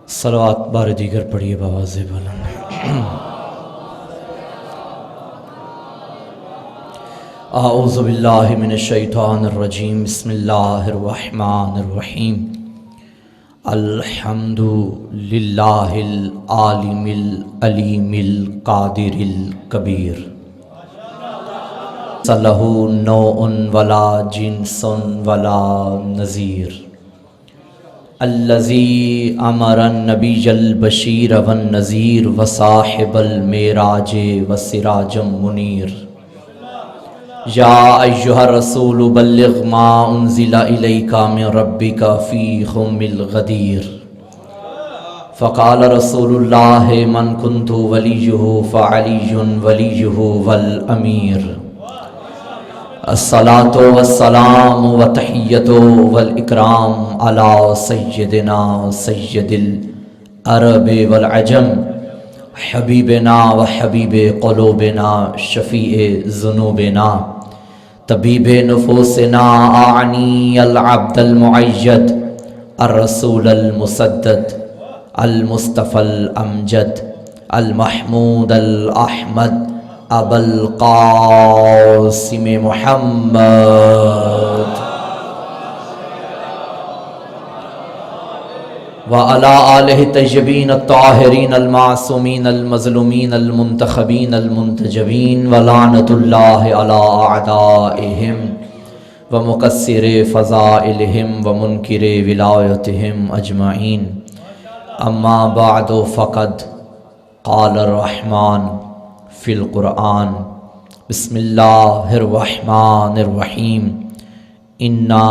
صلوات بار دیگر پڑھیے بآواز بلند۔ اعوذ باللہ من الشیطان الرجیم، بسم اللہ الرحمن الرحیم۔ الحمد للہ العالم العلیم القادر الکبیر، لہ نوع ولا جنس ولا نظیر، الذی امر النبی البشیر والنذیر وصاحب المعراج وسراج منیر، یا ایہا الرسول بلغ ما انزل الیک من ربک فی ام الغدیر، فقال رسول اللہ من کنت ولیہ فعلی ولیہ والامیر، الصلاۃ والسلام وتحیۃ والاکرام علی سیدنا سید العرب والعجم، حبیبنا وحبیب قلوبنا شفیع ذنوبنا طبیب نفوسنا اعنی العبد المعید الرسول المسدد المصطفى الامجد المحمود الاحمد ابا القاسم محمد وعلى آلہ الطیبین الطاہرین المعصومین المظلومین المنتخبین المنتجبین ولعنۃ اللہ علی اعدائہم ومکسر فضائلہم ومنکر ولایتہم اجمعین، اما بعد فقد قال الرحمن فی القرآن، بسم اللہ الرحمن الرحیم، انا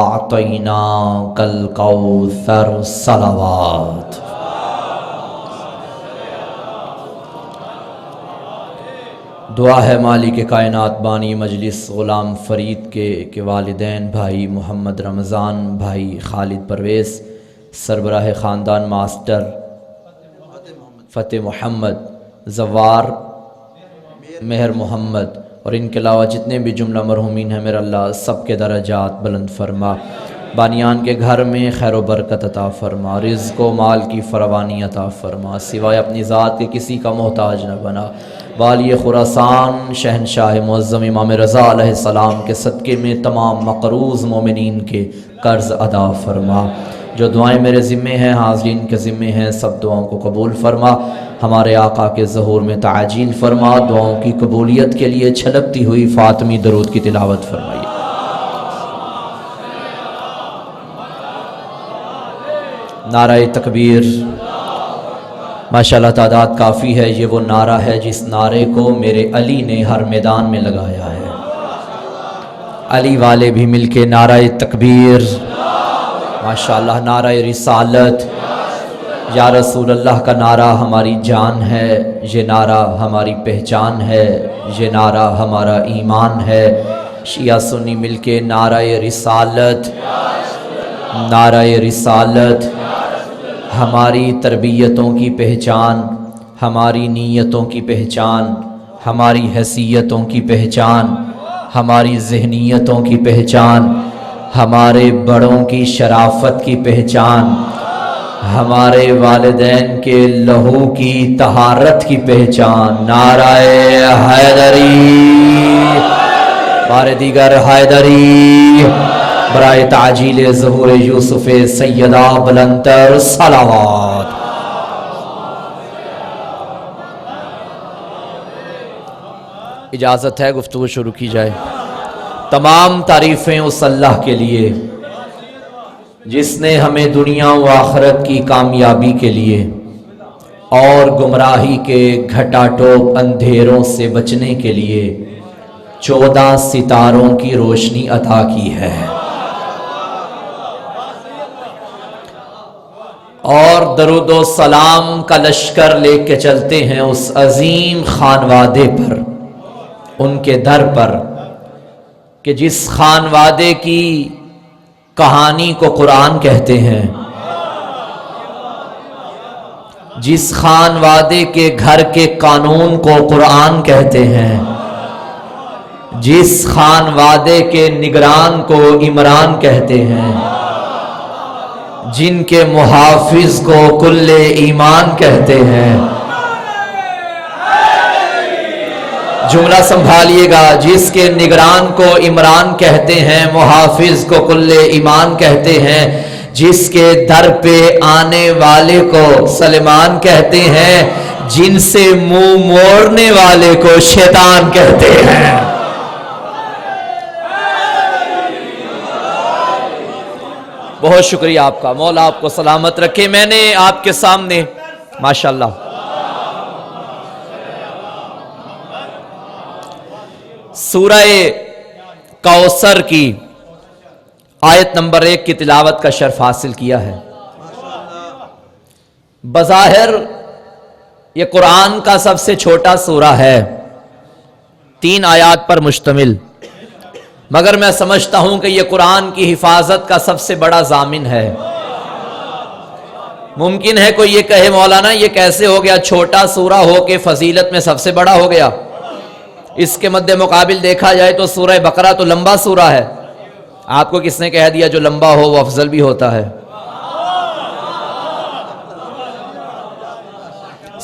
اعطیناک الکوثر، صلوات۔ دعا ہے مالک کائنات بانی مجلس غلام فرید کے والدین بھائی محمد رمضان، بھائی خالد پرویز، سربراہ خاندان ماسٹر فتح محمد، زوار مہر محمد، اور ان کے علاوہ جتنے بھی جملہ مرحومین ہیں میرا اللہ سب کے درجات بلند فرما، بانیان کے گھر میں خیر و برکت عطا فرما، رزق و مال کی فراوانی عطا فرما، سوائے اپنی ذات کے کسی کا محتاج نہ بنا، والی خراسان شہنشاہ معظم امام رضا علیہ السلام کے صدقے میں تمام مقروض مومنین کے قرض ادا فرما، جو دعائیں میرے ذمے ہیں حاضرین کے ذمے ہیں سب دعاؤں کو قبول فرما، ہمارے آقا کے ظہور میں تعجیل فرما، دعاؤں کی قبولیت کے لیے چھلکتی ہوئی فاطمی درود کی تلاوت فرمائیے۔ نعرہ تکبیر، ماشاءاللہ تعداد کافی ہے، یہ وہ نعرہ ہے جس نعرے کو میرے علی نے ہر میدان میں لگایا ہے۔ علی والے بھی مل کے نعرہ تکبیر، ماشاءاللہ نعرہ رسالت، یا رسول اللہ کا نعرہ ہماری جان ہے، یہ نعرہ ہماری پہچان ہے، یہ نعرہ ہمارا ایمان ہے۔ شیعہ سنی مل کے نعرہ رسالت، نعرہ رسالت ہماری تربیتوں کی پہچان، ہماری نیتوں کی پہچان، ہماری حیثیتوں کی پہچان، ہماری ذہنیتوں کی پہچان، ہمارے بڑوں کی شرافت کی پہچان، ہمارے والدین کے لہو کی طہارت کی پہچان۔ نعرہ حیدری، بار دیگر حیدری، برائے تعجیل ظہور یوسف سیدہ بلندتر، صلوات۔ اجازت ہے گفتگو شروع کی جائے۔ تمام تعریفیں اس اللہ کے لیے جس نے ہمیں دنیا و آخرت کی کامیابی کے لیے اور گمراہی کے گھٹا ٹوپ اندھیروں سے بچنے کے لیے 14 ستاروں کی روشنی عطا کی ہے، اور درود و سلام کا لشکر لے کے چلتے ہیں اس عظیم خانوادے پر، ان کے در پر، کہ جس خانوادے کی کہانی کو قرآن کہتے ہیں، جس خانوادے کے گھر کے قانون کو قرآن کہتے ہیں، جس خانوادے کے نگران کو عمران کہتے ہیں، جن کے محافظ کو کل ایمان کہتے ہیں. جملہ سنبھالیے گا. جس کے نگران کو عمران کہتے ہیں، محافظ کو کل ایمان کہتے ہیں. جس کے در پہ آنے والے کو سلیمان کہتے ہیں، جن سے منہ موڑنے والے کو شیطان کہتے ہیں. بہت شکریہ آپ کا، مولا آپ کو سلامت رکھے. میں نے آپ کے سامنے ماشاءاللہ سورہ کوثر کی آیت نمبر 1 کی تلاوت کا شرف حاصل کیا ہے. بظاہر یہ قرآن کا سب سے چھوٹا سورہ ہے، 3 آیات پر مشتمل، مگر میں سمجھتا ہوں کہ یہ قرآن کی حفاظت کا سب سے بڑا ضامن ہے. ممکن ہے کوئی یہ کہے مولانا یہ کیسے ہو گیا، چھوٹا سورہ ہو کے فضیلت میں سب سے بڑا ہو گیا. اس کے مد مقابل دیکھا جائے تو سورہ بقرہ تو لمبا سورہ ہے. آپ کو کس نے کہہ دیا جو لمبا ہو وہ افضل بھی ہوتا ہے؟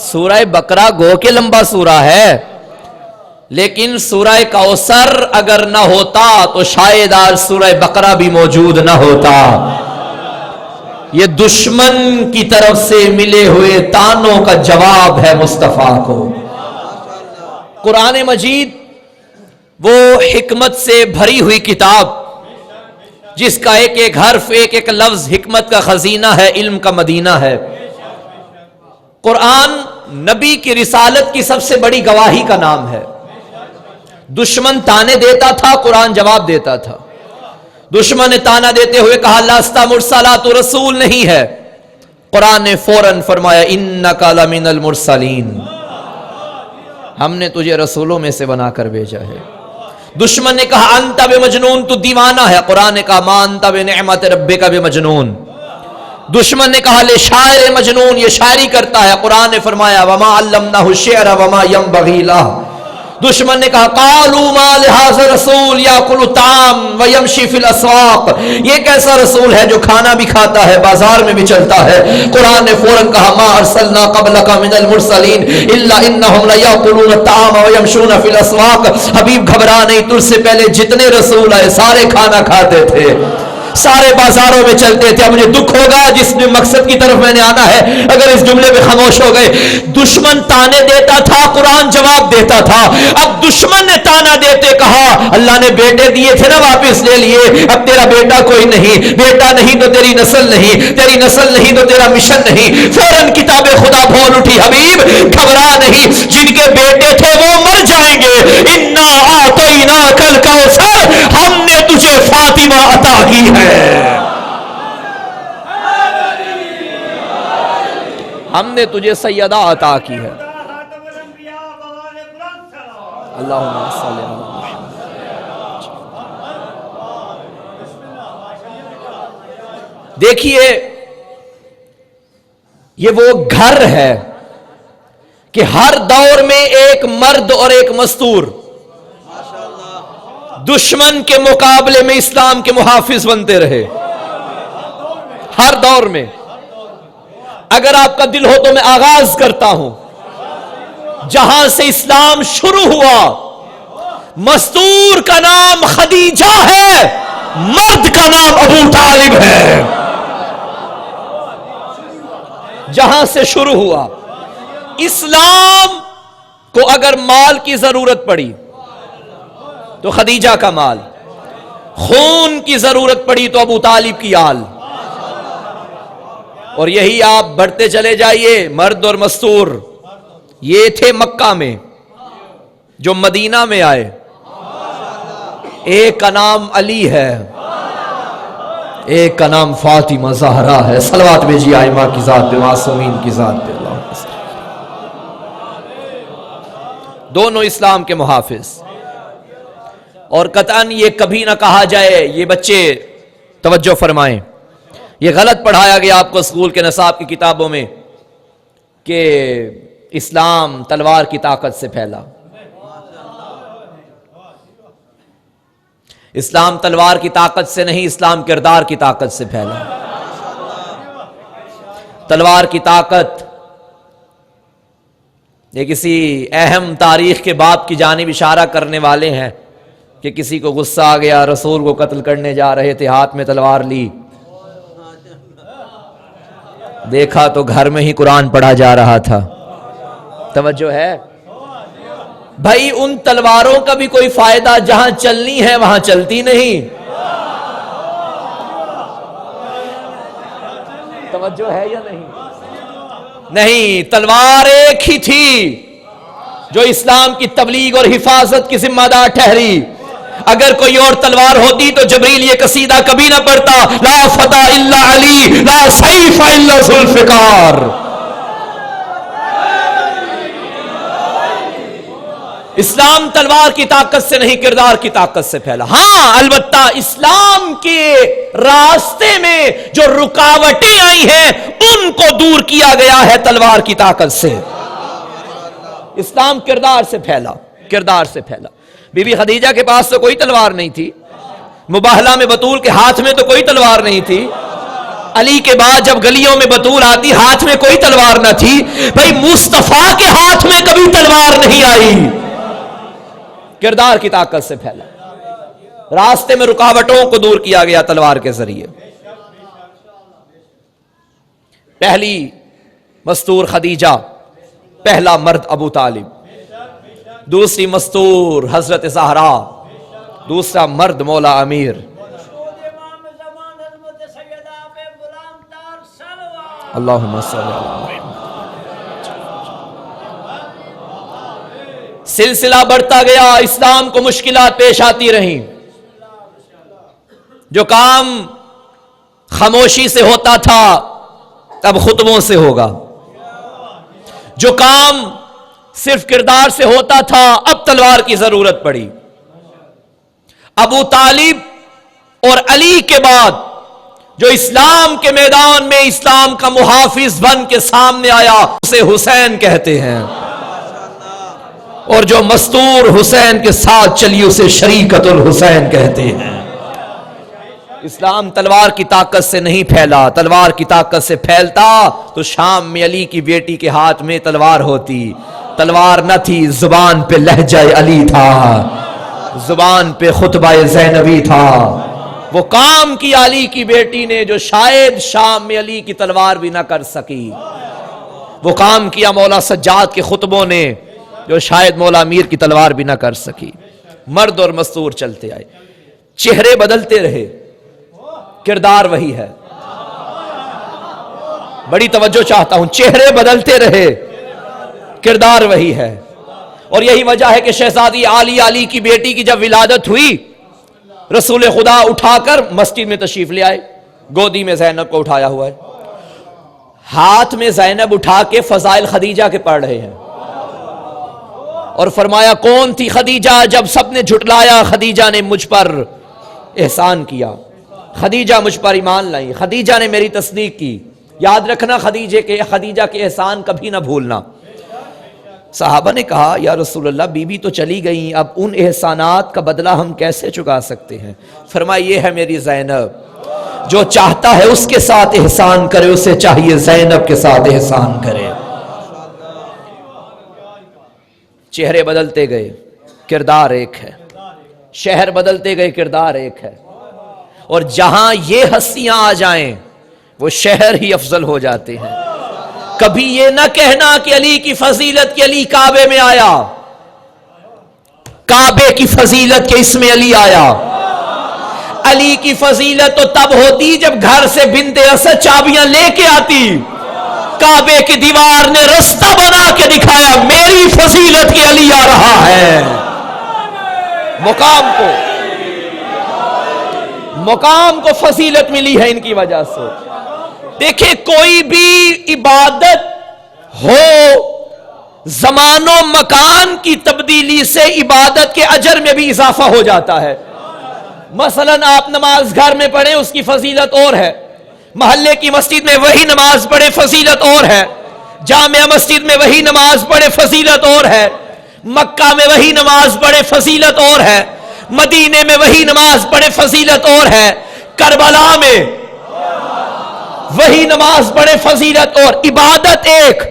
سورہ بقرہ گو کے لمبا سورہ ہے، لیکن سورہ کوثر اگر نہ ہوتا تو شاید آج سورہ بقرہ بھی موجود نہ ہوتا. یہ دشمن کی طرف سے ملے ہوئے تانوں کا جواب ہے مصطفیٰ کو. قرآن مجید وہ حکمت سے بھری ہوئی کتاب جس کا ایک ایک حرف ایک ایک لفظ حکمت کا خزینہ ہے، علم کا مدینہ ہے. قرآن نبی کی رسالت کی سب سے بڑی گواہی کا نام ہے. دشمن تانے دیتا تھا، قرآن جواب دیتا تھا. دشمن نے تانا دیتے ہوئے کہا لست مرسلا، تو رسول نہیں ہے. قرآن نے فوراً فرمایا انک لمن المرسلین، ہم نے تجھے رسولوں میں سے بنا کر بھیجا ہے. دشمن نے کہا انت بمجنون، تو دیوانہ ہے. قرآن نے کہا ما انت بنعمت ربک بمجنون. دشمن نے کہا لے شاعر مجنون، یہ شاعری کرتا ہے. قرآن نے فرمایا وما علمناہ الشعر وما ينبغي له. دشمن نے کہا قالوا ما لهذا الرسول يأكل الطعام ويمشي في الاسواق، یہ کیسا رسول ہے جو کھانا بھی کھاتا ہے بازار میں بھی چلتا ہے. قرآن نے فوراً کہا ما ارسلنا قبلك من المرسلین الا انهم ليأكلون الطعام ويمشون في الاسواق. حبیب گھبرا نہیں، تجھ سے پہلے جتنے رسول آئے سارے کھانا کھاتے تھے، سارے بازاروں میں چلتے تھے. اب مجھے دکھ ہوگا جس نے مقصد کی طرف میں نے آنا ہے اگر اس جملے میں خاموش ہو گئے. دشمن تانے دیتا تھا، قرآن جواب دیتا تھا. اب دشمن نے تانا دیتے کہا اللہ نے بیٹے دیے تھے نا واپس لے لیے، اب تیرا بیٹا کوئی نہیں، بیٹا نہیں تو تیری نسل نہیں، تیری نسل نہیں تو تیرا مشن نہیں. فوراً کتاب خدا بول اٹھی حبیب گھبرا نہیں، جن کے بیٹے تھے وہ مر جائیں گے. انا اعطیناک الکوثر، ہم نے تجھے فاطمہ عطا کی ہے، ہم نے تجھے سیدہ عطا کی ہے. اللہم صلی علی محمد. دیکھیے یہ وہ گھر ہے کہ ہر دور میں ایک مرد اور ایک مستور دشمن کے مقابلے میں اسلام کے محافظ بنتے رہے. ہر دور میں. اگر آپ کا دل ہو تو میں آغاز کرتا ہوں جہاں سے اسلام شروع ہوا. مستور کا نام خدیجہ ہے، مرد کا نام ابو طالب ہے. جہاں سے شروع ہوا اسلام کو اگر مال کی ضرورت پڑی تو خدیجہ کا مال، خون کی ضرورت پڑی تو ابو طالب کی آل. اور یہی آپ بڑھتے چلے جائیے. مرد اور مستور یہ تھے مکہ میں، جو مدینہ میں آئے ایک کا نام علی ہے، ایک کا نام فاطمہ زہرا ہے. صلوات بھیجیے آئمہ کی ذات پہ، معصومین کی ذات پہ. دونوں اسلام کے محافظ. اور قطعاً یہ کبھی نہ کہا جائے، یہ بچے توجہ فرمائیں، یہ غلط پڑھایا گیا آپ کو اسکول کے نصاب کی کتابوں میں کہ اسلام تلوار کی طاقت سے پھیلا. اسلام تلوار کی طاقت سے نہیں، اسلام کردار کی طاقت سے پھیلا. تلوار کی طاقت. یہ کسی اہم تاریخ کے باب کی جانب اشارہ کرنے والے ہیں کہ کسی کو غصہ آ گیا, رسول کو قتل کرنے جا رہے تھے, ہاتھ میں تلوار لی, دیکھا تو گھر میں ہی قرآن پڑھا جا رہا تھا. توجہ ہے بھائی, ان تلواروں کا بھی کوئی فائدہ جہاں چلنی ہے وہاں چلتی نہیں. توجہ ہے یا نہیں؟ نہیں, تلوار ایک ہی تھی جو اسلام کی تبلیغ اور حفاظت کی ذمہ دار ٹھہری. اگر کوئی اور تلوار ہوتی تو جبریل یہ قصیدہ کبھی نہ پڑھتا, لا فتح الا علی, لا سیف الا ذوالفقار. اسلام تلوار کی طاقت سے نہیں, کردار کی طاقت سے پھیلا. ہاں البتہ اسلام کے راستے میں جو رکاوٹیں آئی ہیں ان کو دور کیا گیا ہے تلوار کی طاقت سے. اسلام کردار سے پھیلا, کردار سے پھیلا. بی بی خدیجہ کے پاس تو کوئی تلوار نہیں تھی, مباہلہ میں بطول کے ہاتھ میں تو کوئی تلوار نہیں تھی, علی کے بعد جب گلیوں میں بطول آتی ہاتھ میں کوئی تلوار نہ تھی. بھائی مصطفیٰ کے ہاتھ میں کبھی تلوار نہیں آئی, کردار کی طاقت سے پھیلا. راستے میں رکاوٹوں کو دور کیا گیا تلوار کے ذریعے. پہلی مستور خدیجہ, پہلا مرد ابو طالب, دوسری مستور حضرت زہرا, دوسرا مرد مولا امیر. اللہم صلی اللہ علیہ وسلم. سلسلہ بڑھتا گیا, اسلام کو مشکلات پیش آتی رہیں. جو کام خاموشی سے ہوتا تھا اب خطبوں سے ہوگا, جو کام صرف کردار سے ہوتا تھا اب تلوار کی ضرورت پڑی. ابو طالب اور علی کے بعد جو اسلام کے میدان میں اسلام کا محافظ بن کے سامنے آیا اسے حسین کہتے ہیں, اور جو مستور حسین کے ساتھ چلی اسے شریکت الحسین کہتے ہیں. اسلام تلوار کی طاقت سے نہیں پھیلا, تلوار کی طاقت سے پھیلتا تو شام میں علی کی بیٹی کے ہاتھ میں تلوار ہوتی. تلوار نہ تھی, زبان پہ لہجہ علی تھا, زبان پہ خطبہ زینبی تھا. وہ کام کی علی کی بیٹی نے جو شاید شام میں علی کی تلوار بھی نہ کر سکی, وہ کام کیا مولا سجاد کے خطبوں نے جو شاید مولا امیر کی تلوار بھی نہ کر سکی. مرد اور مستور چلتے آئے, چہرے بدلتے رہے, کردار وہی ہے. بڑی توجہ چاہتا ہوں, چہرے بدلتے رہے, کردار وہی ہے. اور یہی وجہ ہے کہ شہزادی علی کی بیٹی کی جب ولادت ہوئی رسول خدا اٹھا کر مسجد میں تشریف لے آئے, گودی میں زینب کو اٹھایا ہوا ہے, ہاتھ میں زینب اٹھا کے فضائل خدیجہ کے پڑھ رہے ہیں, اور فرمایا کون تھی خدیجہ جب سب نے جھٹلایا خدیجہ نے مجھ پر احسان کیا, خدیجہ مجھ پر ایمان لائی, خدیجہ نے میری تصدیق کی. یاد رکھنا خدیجہ کے احسان کبھی نہ بھولنا. صحابہ نے کہا یا رسول اللہ بی بی تو چلی گئیں, اب ان احسانات کا بدلہ ہم کیسے چکا سکتے ہیں؟ فرمایا یہ ہے میری زینب, جو چاہتا ہے اس کے ساتھ احسان کرے, اسے چاہیے زینب کے ساتھ احسان کرے. چہرے بدلتے گئے, کردار ایک ہے. شہر بدلتے گئے, کردار ایک ہے. اور جہاں یہ ہستیاں آ جائیں وہ شہر ہی افضل ہو جاتے ہیں. کبھی یہ نہ کہنا کہ علی کی فضیلت کے علی کعبے میں آیا, کعبے کی فضیلت کے اس میں علی آیا. علی کی فضیلت تو تب ہوتی جب گھر سے بنت اسد چابیاں لے کے آتی, کعبے کی دیوار نے رستہ بنا کے دکھایا میری فضیلت کے علی آ رہا ہے. مقام کو فضیلت ملی ہے ان کی وجہ سے. دیکھیں کوئی بھی عبادت ہو زمان و مکان کی تبدیلی سے عبادت کے اجر میں بھی اضافہ ہو جاتا ہے. مثلا آپ نماز گھر میں پڑھیں اس کی فضیلت اور ہے, محلے کی مسجد میں وہی نماز پڑھے فضیلت اور ہے, جامع مسجد میں وہی نماز پڑھے فضیلت اور ہے, مکہ میں وہی نماز پڑھے فضیلت اور ہے, مدینے میں وہی نماز پڑھے فضیلت اور ہے, کربلا میں وہی نماز پڑھے فضیلت، اور عبادت ایک،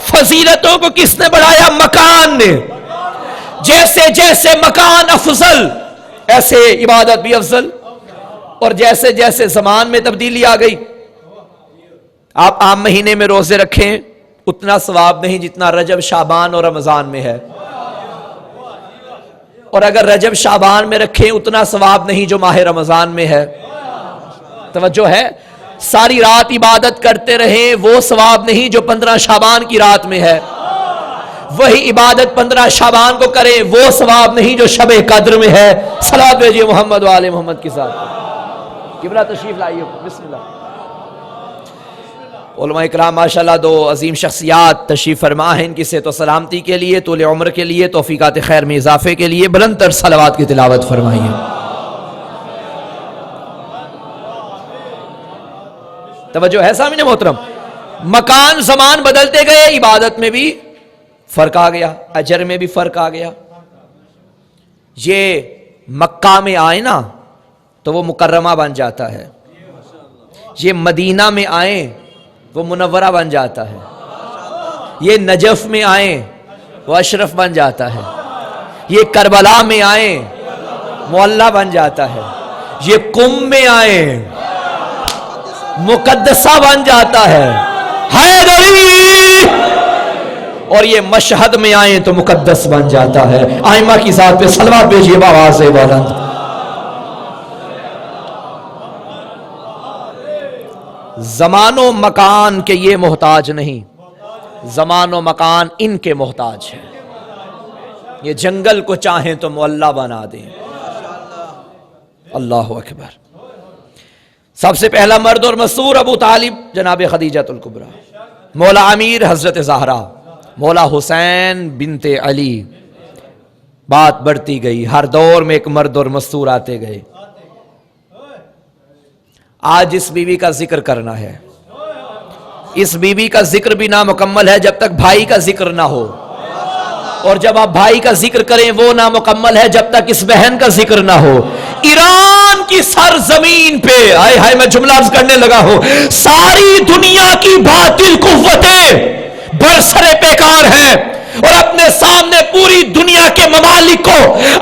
فضیلتوں کو کس نے بڑھایا؟ مکان نے۔ جیسے جیسے مکان افضل ایسے عبادت بھی افضل، اور جیسے جیسے زمان میں تبدیلی آ گئی، آپ عام مہینے میں روزے رکھیں اتنا ثواب نہیں جتنا رجب شعبان اور رمضان میں ہے، اور اگر رجب شعبان میں رکھیں اتنا ثواب نہیں جو ماہ رمضان میں ہے۔ توجہ ہے؟ ساری رات عبادت کرتے رہیں وہ ثواب نہیں جو 15 شعبان کی رات میں ہے، وہی عبادت 15 شعبان کو کریں وہ ثواب نہیں جو شب قدر میں ہے۔ صلوات بھیجئے محمد و آل محمد کے ساتھ۔ قبلہ تشریف لائیے، بسم اللہ۔ علماء اکرام ماشاءاللہ دو عظیم شخصیات تشریف فرما ہیں، ان کی صحت و سلامتی کے لیے، طول عمر کے لیے، توفیقات خیر میں اضافے کے لیے بلند تر صلوات کی تلاوت فرمائیے۔ توجہ ہے سامنے محترم؟ مکان زمان بدلتے گئے، عبادت میں بھی فرق آ گیا، اجر میں بھی فرق آ گیا۔ یہ مکہ میں آئے نا تو وہ مکرمہ بن جاتا ہے، یہ مدینہ میں آئیں وہ منورہ بن جاتا ہے، یہ نجف میں آئیں وہ اشرف بن جاتا ہے، یہ کربلا میں آئیں معلیٰ بن جاتا ہے، یہ قم میں آئیں مقدسہ بن جاتا ہے، حیدری، اور یہ مشہد میں آئیں تو مقدس بن جاتا ہے۔ آئمہ کی ذات پہ صلوات بھیجئے بآواز بلند۔ زمان و مکان کے یہ محتاج نہیں، زمان و مکان ان کے محتاج ہے۔ یہ جنگل کو چاہیں تو معلیٰ بنا دیں۔ اللہ اکبر۔ سب سے پہلا مرد اور مسرور ابو طالب جناب خدیجۃ الکبریٰ، مولا امیر حضرت زہرا، مولا حسین بنت علی۔ بات بڑھتی گئی، ہر دور میں ایک مرد اور مسرور آتے گئے۔ آج اس بیوی کا ذکر کرنا ہے، اس بیوی کا ذکر بھی نامکمل ہے جب تک بھائی کا ذکر نہ ہو، اور جب آپ بھائی کا ذکر کریں وہ نامکمل ہے جب تک اس بہن کا ذکر نہ ہو۔ ایران کی سرزمین پہ آئے ہائے میں جملہ عرض کرنے لگا ہوں، ساری دنیا کی باطل قوتیں برسر پیکار ہیں، اور اپنے سامنے پوری دنیا کے ممالک کو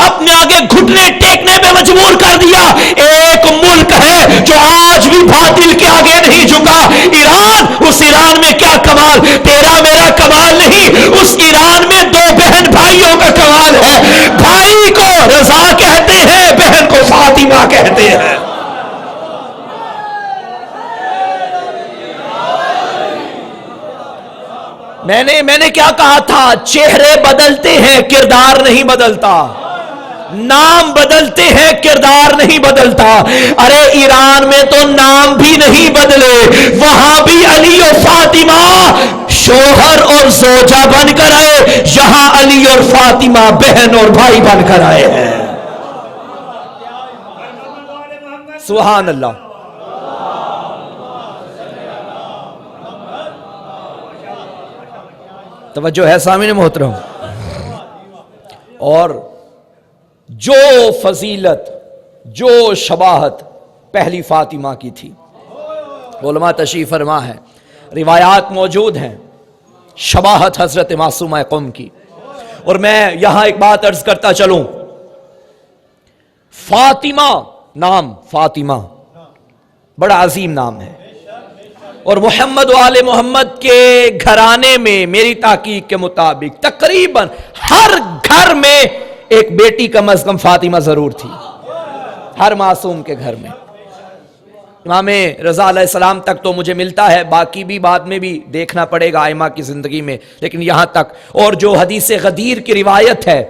اپنے آگے گھٹنے ٹیکنے پہ مجبور کر دیا۔ ایک ملک ہے جو آج بھی باطل کے آگے نہیں جھکا، ایران۔ اس ایران میں کیا کمال، تیرا میرا کمال نہیں، اس ایران میں دو بہن بھائیوں کا کمال ہے۔ بھائی کو رضا کہتے ہیں، بہن کو فاطمہ کہتے ہیں۔ میں نے کیا کہا تھا؟ چہرے بدلتے ہیں کردار نہیں بدلتا، نام بدلتے ہیں کردار نہیں بدلتا۔ ارے ایران میں تو نام بھی نہیں بدلے، وہاں بھی علی اور فاطمہ شوہر اور زوجہ بن کر آئے، یہاں علی اور فاطمہ بہن اور بھائی بن کر آئے ہیں۔ سبحان اللہ۔ توجہ ہے سامنے محترم؟ اور جو فضیلت، جو شباہت پہلی فاطمہ کی تھی، علماء تشریف فرما ہے، روایات موجود ہیں شباہت حضرت معصومہ قم کی۔ اور میں یہاں ایک بات عرض کرتا چلوں، فاطمہ نام، فاطمہ بڑا عظیم نام ہے، اور محمد و آل محمد کے گھرانے میں میری تحقیق کے مطابق تقریباً ہر گھر میں ایک بیٹی کم از کم فاطمہ ضرور تھی، ہر معصوم کے گھر میں۔ امام رضا علیہ السلام تک تو مجھے ملتا ہے، باقی بھی بعد میں بھی دیکھنا پڑے گا ائمہ کی زندگی میں، لیکن یہاں تک۔ اور جو حدیث غدیر کی روایت ہے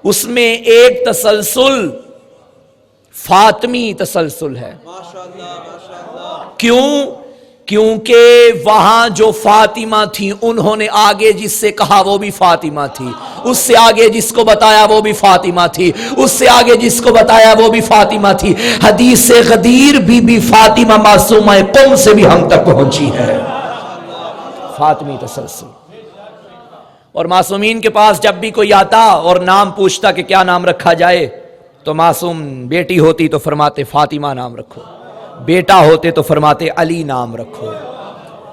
اس میں ایک تسلسل فاطمی تسلسل ہے۔ کیوں؟ کیونکہ وہاں جو فاطمہ تھی انہوں نے آگے جس سے کہا وہ بھی فاطمہ تھی، اس سے آگے جس کو بتایا وہ بھی فاطمہ تھی، اس سے آگے جس کو بتایا وہ بھی فاطمہ تھی۔ حدیث غدیر بی فاطمہ معصومہ قم سے بھی ہم تک پہنچی ہے، فاطمی تسلسل۔ اور معصومین کے پاس جب بھی کوئی آتا اور نام پوچھتا کہ کیا نام رکھا جائے تو معصوم بیٹی ہوتی تو فرماتے فاطمہ نام رکھو، بیٹا ہوتے تو فرماتے علی نام رکھو،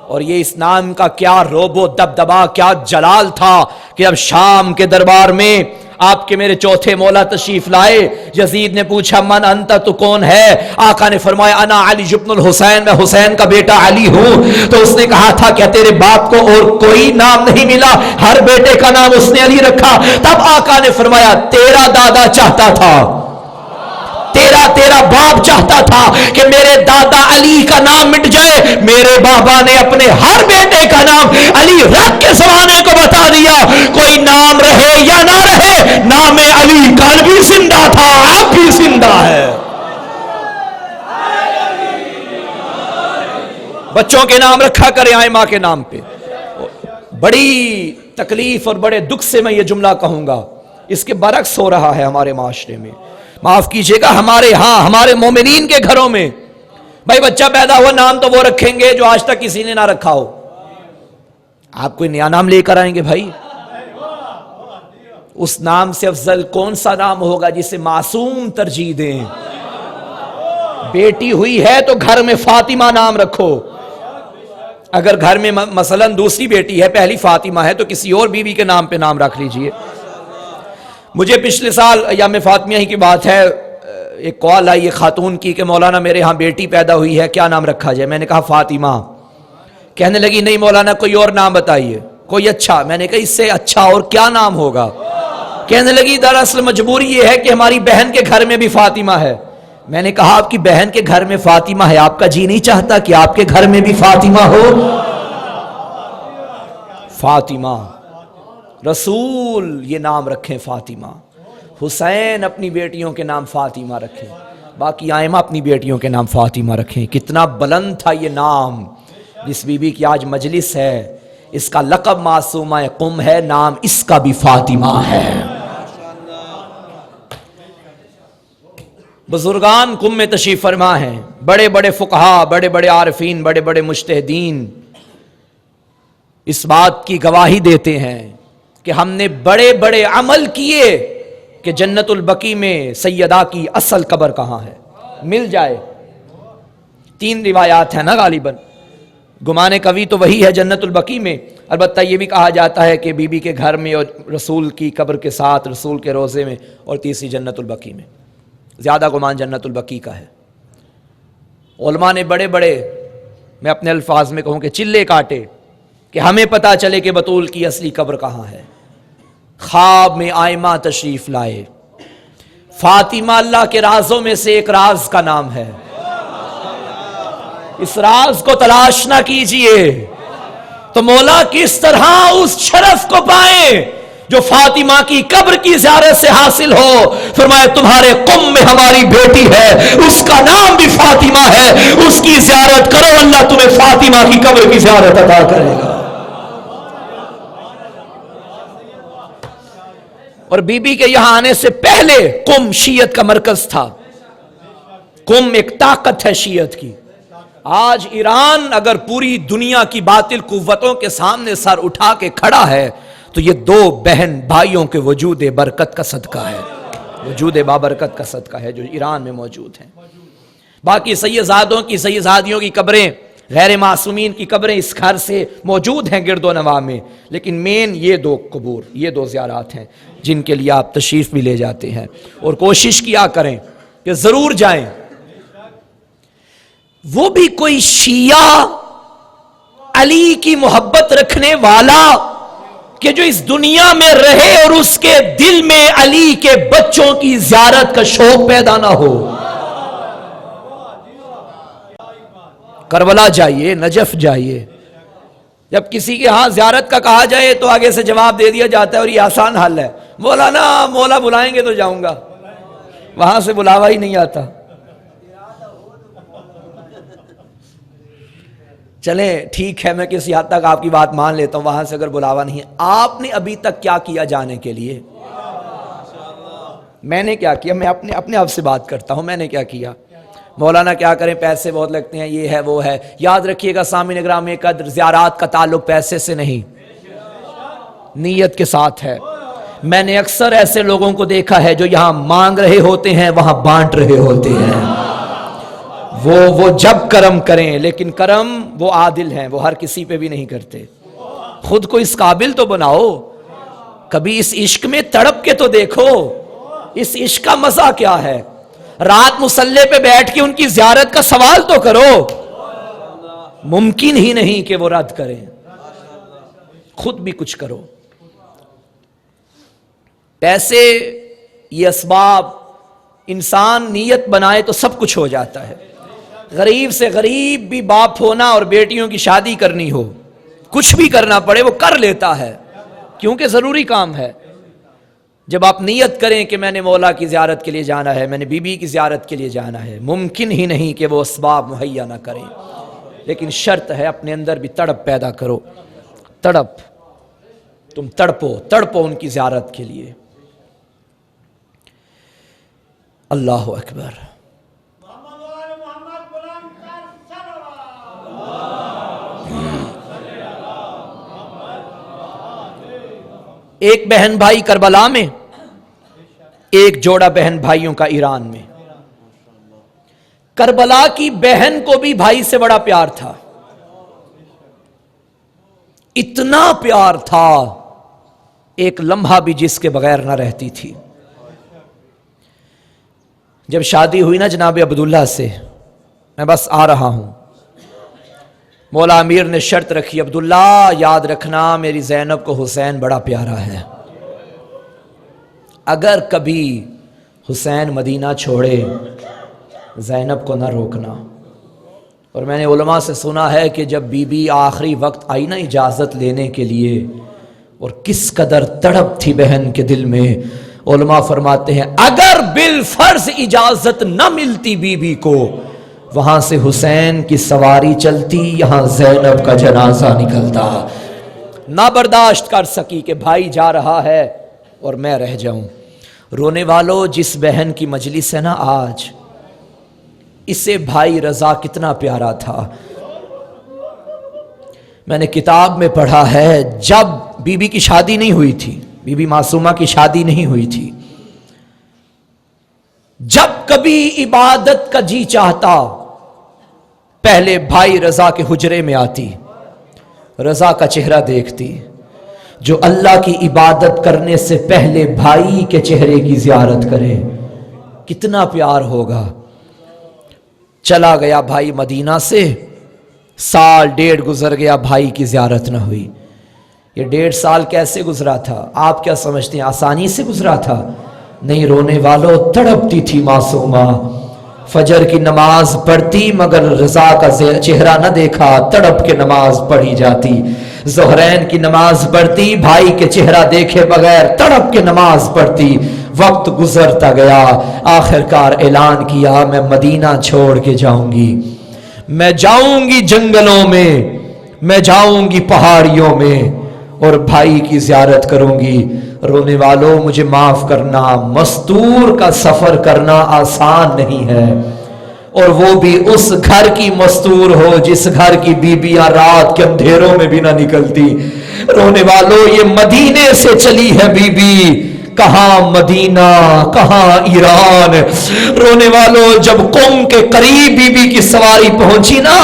اور یہ اس نام کا کیا روب و دبدبا، کیا جلال تھا کہ اب شام کے دربار میں آپ کے میرے چوتھے مولا تشریف لائے. یزید نے پوچھا من انت، تو کون ہے؟ آقا نے فرمایا انا علی ابن الحسین، میں حسین کا بیٹا علی ہوں. تو اس نے کہا تھا کیا تیرے باپ کو اور کوئی نام نہیں ملا؟ ہر بیٹے کا نام اس نے علی رکھا. تب آقا نے فرمایا تیرا دادا چاہتا تھا، تیرا باپ چاہتا تھا کہ میرے دادا علی کا نام مٹ جائے، میرے بابا نے اپنے ہر بیٹے کا نام علی رکھ کے زمانے کو بتا دیا، کوئی نام رہے یا نہ رہے، نام علی کل بھی زندہ تھا، اب بھی زندہ ہے. بچوں کے نام رکھا کریں آئمہ کے نام پہ. بڑی تکلیف اور بڑے دکھ سے میں یہ جملہ کہوں گا، اس کے برعکس ہو رہا ہے ہمارے معاشرے میں. معاف کیجئے گا، ہمارے مومنین کے گھروں میں بھائی بچہ پیدا ہوا نام تو وہ رکھیں گے جو آج تک کسی نے نہ رکھا ہو. آپ کوئی نیا نام لے کر آئیں گے بھائی، اس نام سے افضل کون سا نام ہوگا جسے معصوم ترجیح دیں. بیٹی ہوئی ہے تو گھر میں فاطمہ نام رکھو. اگر گھر میں مثلا دوسری بیٹی ہے، پہلی فاطمہ ہے، تو کسی اور بیوی کے نام پہ نام رکھ لیجئے. مجھے پچھلے سال ایام فاطمیہ ہی کی بات ہے، ایک کال آئی خاتون کی کہ مولانا میرے ہاں بیٹی پیدا ہوئی ہے، کیا نام رکھا جائے؟ میں نے کہا فاطمہ. کہنے لگی نہیں مولانا کوئی اور نام بتائیے، کوئی اچھا. میں نے کہا اس سے اچھا اور کیا نام ہوگا؟ کہنے لگی دراصل مجبوری یہ ہے کہ ہماری بہن کے گھر میں بھی فاطمہ ہے. میں نے کہا آپ کی بہن کے گھر میں فاطمہ ہے، آپ کا جی نہیں چاہتا کہ آپ کے گھر میں بھی فاطمہ ہو؟ فاطمہ رسول یہ نام رکھیں فاطمہ. حسین اپنی بیٹیوں کے نام فاطمہ رکھیں، باقی آئمہ اپنی بیٹیوں کے نام فاطمہ رکھیں. کتنا بلند تھا یہ نام. جس بی بی کی آج مجلس ہے اس کا لقب معصومہ قم ہے، نام اس کا بھی فاطمہ ہے. بزرگان قم میں تشریف فرما ہیں، بڑے بڑے فقہا، بڑے بڑے عارفین، بڑے بڑے مجتہدین اس بات کی گواہی دیتے ہیں کہ ہم نے بڑے بڑے عمل کیے کہ جنت البقیع میں سیدہ کی اصل قبر کہاں ہے مل جائے. 3 روایات ہیں نا غالباً، گمان قوی تو وہی ہے جنت البقیع میں. البتہ یہ بھی کہا جاتا ہے کہ بی بی کے گھر میں اور رسول کی قبر کے ساتھ رسول کے روضے میں، اور تیسری جنت البقیع میں. زیادہ گمان جنت البقیع کا ہے. علماء نے بڑے بڑے، میں اپنے الفاظ میں کہوں کہ چلے کاٹے کہ ہمیں پتا چلے کہ بطول کی اصلی قبر کہاں ہے. خواب میں آئمہ تشریف لائے. فاطمہ اللہ کے رازوں میں سے ایک راز کا نام ہے. اس راز کو تلاش نہ کیجئے تو مولا کس طرح اس شرف کو پائیں جو فاطمہ کی قبر کی زیارت سے حاصل ہو. فرمایا تمہارے قم میں ہماری بیٹی ہے، اس کا نام بھی فاطمہ ہے، اس کی زیارت کرو، اللہ تمہیں فاطمہ کی قبر کی زیارت عطا کرے گا. اور بی بی کے یہاں آنے سے پہلے قم شیعت کا مرکز تھا. قم ایک طاقت ہے شیعت کی. آج ایران اگر پوری دنیا کی باطل قوتوں کے سامنے سر اٹھا کے کھڑا ہے تو یہ 2 بہن بھائیوں کے وجود برکت کا صدقہ ہے، وجود بابرکت کا صدقہ ہے جو ایران میں موجود ہیں. باقی سیدزادوں کی سیدزادیوں کی قبریں، غیر معصومین کی قبریں اس گھر سے موجود ہیں گرد و نواح میں، لیکن مین یہ 2 قبور، یہ 2 زیارات ہیں جن کے لیے آپ تشریف بھی لے جاتے ہیں. اور کوشش کیا کریں کہ ضرور جائیں. وہ بھی کوئی شیعہ علی کی محبت رکھنے والا کہ جو اس دنیا میں رہے اور اس کے دل میں علی کے بچوں کی زیارت کا شوق پیدا نہ ہو. کربلا جائیے، نجف جائیے. جب کسی کے ہاں زیارت کا کہا جائے تو آگے سے جواب دے دیا جاتا ہے اور یہ آسان حل ہے، مولا بلائیں گے تو جاؤں گا. وہاں سے بلاوا ہی نہیں آتا. چلیں ٹھیک ہے، میں کسی حد تک آپ کی بات مان لیتا ہوں، وہاں سے اگر بلاوا نہیں ہے. آپ نے ابھی تک کیا کیا جانے کے لیے؟ میں نے کیا کیا؟ میں اپنے آپ سے بات کرتا ہوں. میں نے کیا کیا؟ مولانا کیا کریں، پیسے بہت لگتے ہیں، یہ ہے وہ ہے. یاد رکھیے گا سامعین گرامی قدر، زیارات کا تعلق پیسے سے نہیں، نیت کے ساتھ ہے. میں نے اکثر ایسے لوگوں کو دیکھا ہے جو یہاں مانگ رہے ہوتے ہیں وہاں بانٹ رہے ہوتے ہیں. وہ جب کرم کریں، لیکن کرم وہ عادل ہیں، وہ ہر کسی پہ بھی نہیں کرتے. خود کو اس قابل تو بناؤ، کبھی اس عشق میں تڑپ کے تو دیکھو. اس عشق کا مزہ کیا ہے؟ رات مصلی پہ بیٹھ کے ان کی زیارت کا سوال تو کرو. ممکن ہی نہیں کہ وہ رد کریں. خود بھی کچھ کرو. پیسے یہ اسباب، انسان نیت بنائے تو سب کچھ ہو جاتا ہے. غریب سے غریب بھی باپ ہونا اور بیٹیوں کی شادی کرنی ہو، کچھ بھی کرنا پڑے وہ کر لیتا ہے، کیونکہ ضروری کام ہے. جب آپ نیت کریں کہ میں نے مولا کی زیارت کے لیے جانا ہے، میں نے بی بی کی زیارت کے لیے جانا ہے، ممکن ہی نہیں کہ وہ اسباب مہیا نہ کریں. لیکن شرط ہے اپنے اندر بھی تڑپ پیدا کرو. تڑپ، تم تڑپو ان کی زیارت کے لیے. اللہ اکبر. ایک بہن بھائی کربلا میں، ایک جوڑا بہن بھائیوں کا ایران میں. کربلا کی بہن کو بھی بھائی سے بڑا پیار تھا، اتنا پیار تھا ایک لمحہ بھی جس کے بغیر نہ رہتی تھی. جب شادی ہوئی نا جناب عبداللہ سے، میں بس آ رہا ہوں، مولا امیر نے شرط رکھی، عبداللہ یاد رکھنا میری زینب کو حسین بڑا پیارا ہے، اگر کبھی حسین مدینہ چھوڑے زینب کو نہ روکنا. اور میں نے علماء سے سنا ہے کہ جب بی بی آخری وقت آئی نا اجازت لینے کے لیے، اور کس قدر تڑپ تھی بہن کے دل میں، علماء فرماتے ہیں اگر بالفرض اجازت نہ ملتی بی بی کو، وہاں سے حسین کی سواری چلتی، یہاں زینب کا جنازہ نکلتا. نہ برداشت کر سکی کہ بھائی جا رہا ہے اور میں رہ جاؤں. رونے والوں، جس بہن کی مجلس ہے نا آج، اسے بھائی رضا کتنا پیارا تھا. میں نے کتاب میں پڑھا ہے جب بی بی کی شادی نہیں ہوئی تھی، بی بی معصومہ کی شادی نہیں ہوئی تھی، جب کبھی عبادت کا جی چاہتا پہلے بھائی رضا کے حجرے میں آتی، رضا کا چہرہ دیکھتی. جو اللہ کی عبادت کرنے سے پہلے بھائی کے چہرے کی زیارت کرے کتنا پیار ہوگا. چلا گیا بھائی مدینہ سے، سال ڈیڑھ گزر گیا، بھائی کی زیارت نہ ہوئی. یہ 1.5 سال کیسے گزرا تھا؟ آپ کیا سمجھتے ہیں آسانی سے گزرا تھا؟ نہیں، رونے والوں، تڑپتی تھی معصومہ. فجر کی نماز پڑھتی مگر رضا کا چہرہ نہ دیکھا، تڑپ کے نماز پڑھی جاتی. ظہرین کی نماز پڑھتی، بھائی کے چہرہ دیکھے بغیر تڑپ کے نماز پڑھتی. وقت گزرتا گیا، آخرکار اعلان کیا میں مدینہ چھوڑ کے جاؤں گی، میں جاؤں گی جنگلوں میں، میں جاؤں گی پہاڑیوں میں، اور بھائی کی زیارت کروں گی. رونے والوں، مجھے معاف کرنا، مستور کا سفر کرنا آسان نہیں ہے، اور وہ بھی اس گھر کی مستور ہو جس گھر کی بیویاں رات کے اندھیروں میں بھی نہ نکلتی. رونے والوں، یہ مدینے سے چلی ہے بی بی، کہاں مدینہ کہاں ایران. رونے والوں، جب قم کے قریب بی بی کی سواری پہنچی نا،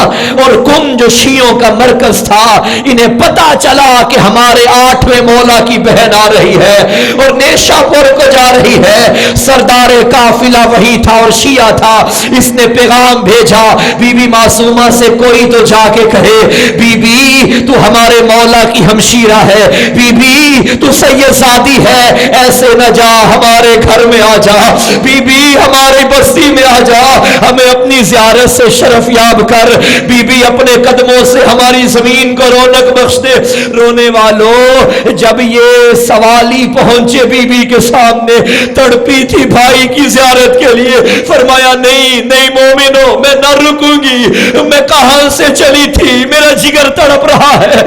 اور قم جو شیعوں کا مرکز تھا، انہیں پتا چلا کہ ہمارے 8ویں مولا کی بہن آ رہی ہے اور نیشا پور کو جا رہی ہے. سردار قافلہ وہی تھا اور شیعہ تھا. اس نے پیغام بھیجا بی بی معصومہ سے، کوئی تو جا کے کہے بی بی تو ہمارے مولا کی ہمشیرہ ہے، بی بی تو سید زادی ہے، ایسے نہ جا، ہمارے گھر میں آ جا، بی بی ہماری بستی میں آ جا، ہمیں اپنی زیارت سے شرف یاب کر، بی بی اپنے قدموں سے ہماری زمین کو رونق بخش دے. رونے والوں، جب یہ سوالی پہنچے بی بی کے سامنے، تڑپی تھی بھائی کی زیارت کے لیے، فرمایا نہیں نہیں مومنو، میں نہ رکوں گی، میں کہاں سے چلی تھی، میرا جگر تڑپ رہا ہے،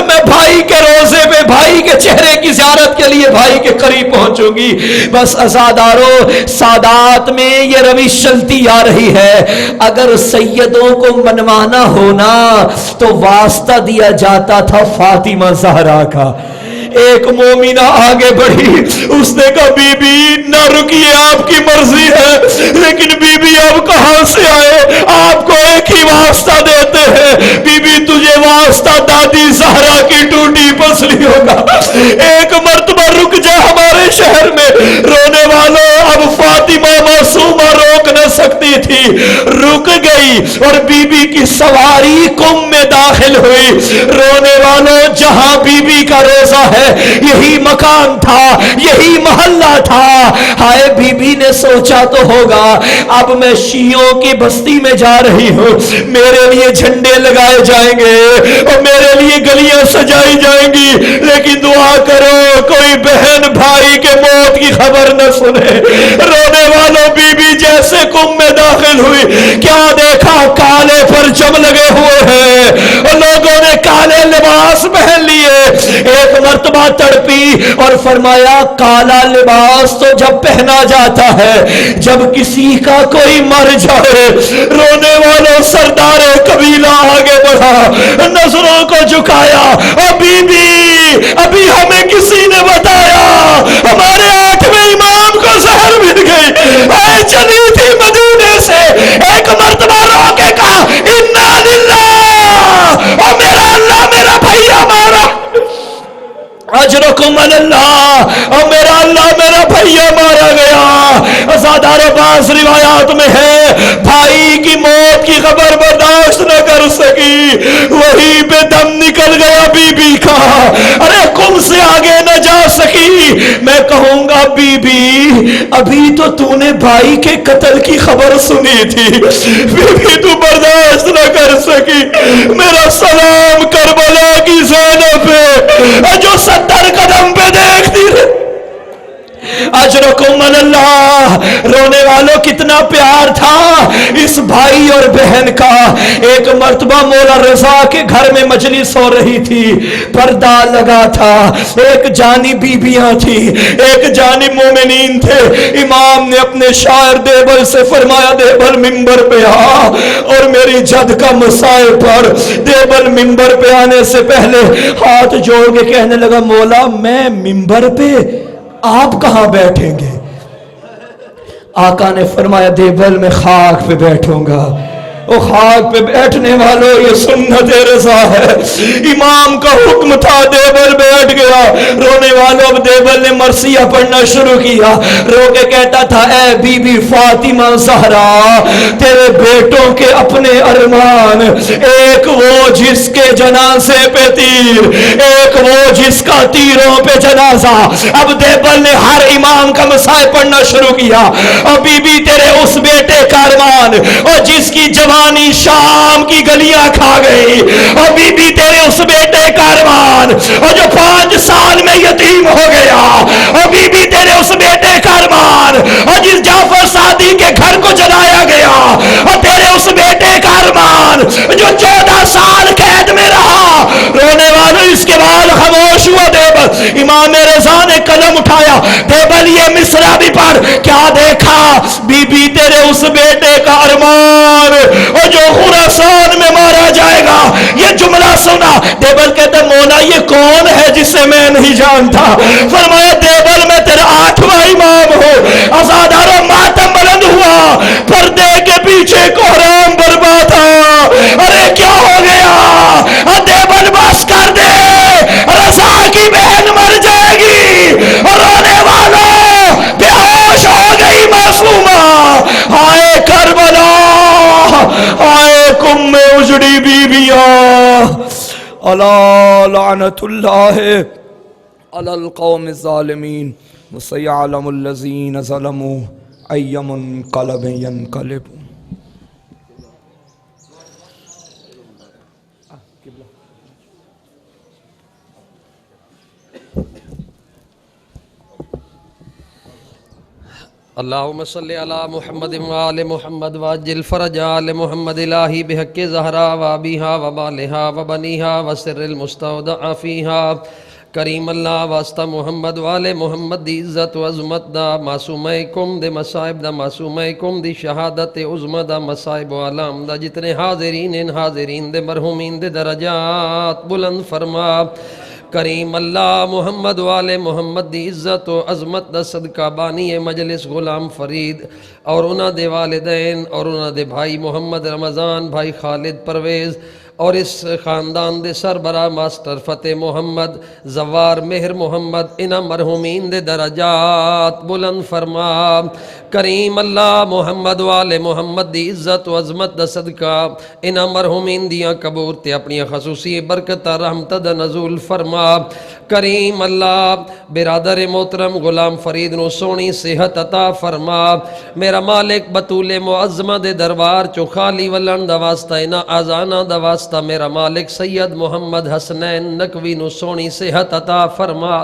میں بھائی کے روزے میں بھائی کے چہرے کی زیارت کے لیے بھائی کے قریب پہنچوں گی. بس عزادارو، سادات میں یہ روش چلتی آ رہی ہے، اگر سیدوں کو منوانا ہونا تو واسطہ دیا جاتا تھا فاطمہ زہرا کا. ایک مومنہ آگے بڑھی، اس نے کہا بی بی نہ رکیے، آپ کی مرضی ہے، لیکن بی بی اب کہاں سے آئے؟ آپ کو ایک ہی واسطہ دیتے ہیں، بی بی تجھے واسطہ دادی زہرا کی ٹوٹی پسلیوں کا، ایک مرتبہ رک جا ہمارے شہر میں۔ رونے والوں اب فاطمہ معصومہ روک نہ سکتی تھی، رک گئی اور بی بی کی سواری کم میں داخل ہوئی۔ رونے والوں جہاں بی بی کا روزہ ہے یہی مکان تھا، یہی محلہ تھا۔ ہائے بی بی نے سوچا تو ہوگا اب میں شیعوں کی بستی میں جا رہی ہوں، میرے لیے جھنڈے لگائے جائیں گے اور میرے لیے گلیاں سجائی جائیں گی، لیکن دعا کرو کوئی بہن بھائی کے موت کی خبر نہ سنے۔ رونے والوں بی بی جیسے کم میں داخل ہوئی، کیا دیکھا؟ کالے پرچم لگے ہوئے ہیں اور لوگوں نے کالے لباس پہن لیے۔ ایک مرتبہ تڑپی اور فرمایا کالا لباس تو جب پہنا جاتا ہے جب کسی کا کوئی مر جائے۔ رونے والوں سردار قبیلہ آگے بڑھا، نظروں کو جھکایا، اور بی بی ابھی ہمیں کسی نے بتایا ہمارے 8ویں امام کو زہر مل گئی، اے چلی تھی مدینے سے، ایک مرتبہ رو کے کہا انا للہ، اور میرا اللہ میرا بھیا مارا، اجرکم اللہ، اور میرا اللہ میرا بھیا مارا گیا۔ ازادار بعض روایات میں ہے بھائی کی موت کی خبر برداشت نہ کر سکی، وہی پہ دم نکل گیا بی بی کا، ارے کم سے آگے نہ جا سکی۔ میں کہوں گا بی بی ابھی تو نے بھائی کے قتل کی خبر سنی تھی، بی بی تو برداشت نہ کر سکی۔ میرا سلام کربلا کی زینب پہ جو 70 قدم پہ دیکھتی رہے، اجرکم اللہ۔ رونے والوں کتنا پیار تھا اس بھائی اور بہن کا۔ ایک مرتبہ مولا رضا کے گھر میں مجلس ہو رہی تھی، پردہ لگا تھا، ایک جانب بیبیاں تھی، ایک جانب مومنین تھے۔ امام نے اپنے شاعر دیبل سے فرمایا دیبل ممبر پہ آ، اور میری جد کا مسائل پر دیبل ممبر پہ آنے سے پہلے ہاتھ جوڑ کے کہنے لگا مولا میں ممبر پہ، آپ کہاں بیٹھیں گے؟ آقا نے فرمایا دیبل میں خاک پہ بیٹھوں گا۔ وہ خاک پہ بیٹھنے والوں یہ سنت رضا ہے، امام کا حکم تھا دیبل بیٹھ گیا۔ رونے والوں اب دیبل نے مرثیہ پڑھنا شروع کیا، رو کے کہتا تھا اے بی بی فاطمہ زہرا تیرے بیٹوں کے اپنے ارمان، ایک وہ جس کے جنازے پہ تیر، ایک وہ جس کا تیروں پہ جنازہ۔ اب دیبل نے ہر امام کا مسائل پڑھنا شروع کیا، اور بی بی تیرے اس بیٹے کا ارمان اور جس کی جوانی شام کی گلیاں کھا گئی، اور بی بی تیرے اس بیٹے کا ارمان اور جو 5 سال میں یتیم ہو گیا، اور بی بی تیرے اس بیٹے کا ارمان اور جس جعفر صادق کے گھر کو جلایا گیا، اور تیرے اس بیٹے کا ارمان جو 14 سال قید میں رہا۔ رونے والوں اس کے بعد خاموش ہوا دیبل۔ امام رضا نے قلم اٹھایا، دیبل یہ مصرع بھی پڑھ، کیا دیکھا؟ بی بی تیرے اس بیٹے کا ارمان اور جو خراسان میں مارا جائے گا، یہ جملہ سنا۔ دیبل کہتا مولا یہ کون ہے جسے میں نہیں جانتا؟ فرمایا دیبل میں تیرا 8واں امام ہوں۔ ازاداروں ماتم بلند ہوا، پردے کے پیچھے کوہرام برپا تھا۔ ارے کیا ہو گیا؟ دیبل بس کر دے، رضا کی بہن مر جائے گی۔ اور رونے والوں بے ہوش ہو گئی معصومہ۔ ہائے کربلا، آئے کم میں اجڑی بیویاں، الا لعنت اللہ علی القوم الظالمین، وسیعلم الذین ظلموا ای منقلب ینقلبون۔ اللہم صلی علی محمد وآل محمد واجل فرج آل محمد الہی بحق زہرا وابیہا وبالہا وبنیہا وسر المستودع فیہا۔ کریم اللہ واسطہ محمد والے محمد دی عزت و عظمت دا، معصومہ کم دے مصائب دا، معصومہ کم دی شہادت عظمہ دا، مصائب و علام دا، جتنے حاضرین ان حاضرین دے مرحومین دے درجات بلند فرما۔ کریم اللہ محمد والے محمد دی عزت و عظمت دا صدقہ بانی مجلس غلام فرید اور انہاں دے والدین اور انہاں دے بھائی محمد رمضان، بھائی خالد پرویز اور اس خاندان دے سربراہ ماسٹر فتح محمد، زوار مہر محمد، انہاں مرحومین دے درجات بلند فرما۔ کریم اللہ محمد والے محمد دی عزت و عظمت دا صدقہ انہاں مرحومین دیاں قبور تے اپنی خصوصی برکت رحمت دا نزول فرما۔ کریم اللہ برادر محترم غلام فرید نو سونی صحت عطا فرما۔ میرا مالک بطول معظمہ دے دربار چو خالی ولن دا واسطہ انہاں آزانہ دا واسطہ میرا مالک سید محمد حسنین نقوی نو سونی صحت عطا فرما۔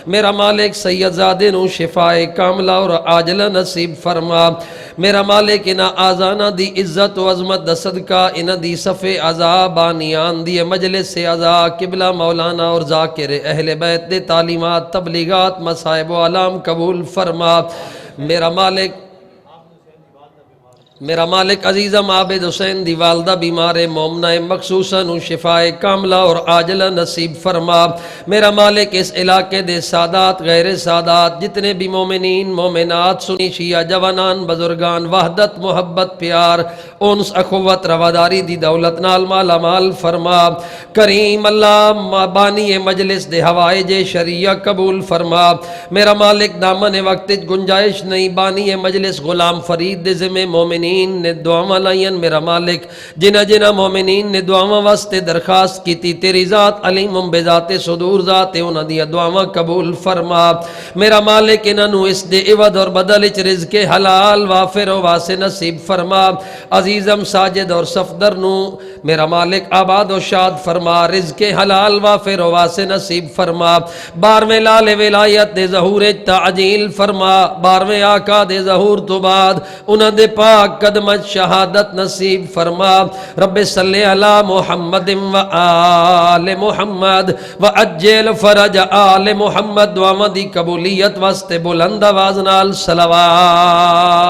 میرا مالک سید زادے نو شفائے کاملہ اور عاجلہ نصیب فرما۔ میرا مالک انہاں آزانہ دی عزت و عظمت دا صدقہ انہاں دی صفِ عزا بانیان دی مجلس سے عزا قبلہ مولانا اور ذاکر اہل بیت دے تعلیمات تبلیغات مصائب و علام قبول فرما۔ میرا مالک عزیزم عابد حسین دی والدہ بیمار مومنہ مخصوصاً شفائے کاملہ اور عاجلہ نصیب فرما۔ میرا مالک اس علاقے دے سادات غیر سادات جتنے بھی مومنین مومنات سنی شیعہ جوانان بزرگان وحدت محبت پیار انس اخوت رواداری دی دولت نال مالا مال فرما۔ کریم اللہ بانی مجلس دے حوائج شریعہ قبول فرما۔ میرا مالک دامن وقت گنجائش نہیں بانی مجلس غلام فرید دے ذمہ مومنین نے دعاواں لائیں میرا مالک جنہ مومنین نے دعاواں واسطے درخواست کی تھی تیری ذات علیم بذات صدور ذات انہاں دی دعاواں قبول فرما۔ میرا مالک انہاں نو اس دے عوض اور بدل وچ رزق حلال وافر و واسع نصیب فرما۔ عزیزم ساجد اور صفدر نو میرا مالک آباد و شاد فرما، رزق حلال وافر و واسع نصیب فرما۔ 12ویں لال ولایت دے ظہور تعجیل فرما، 12ویں آقا دے ظہور تو بعد انہاں دے پاک قدمت شہادت نصیب فرما۔ رب صلی علی محمد و آل محمد و عجل فرج آل محمد دعاواں دی قبولیت واسطے بلند آواز نال صلوات۔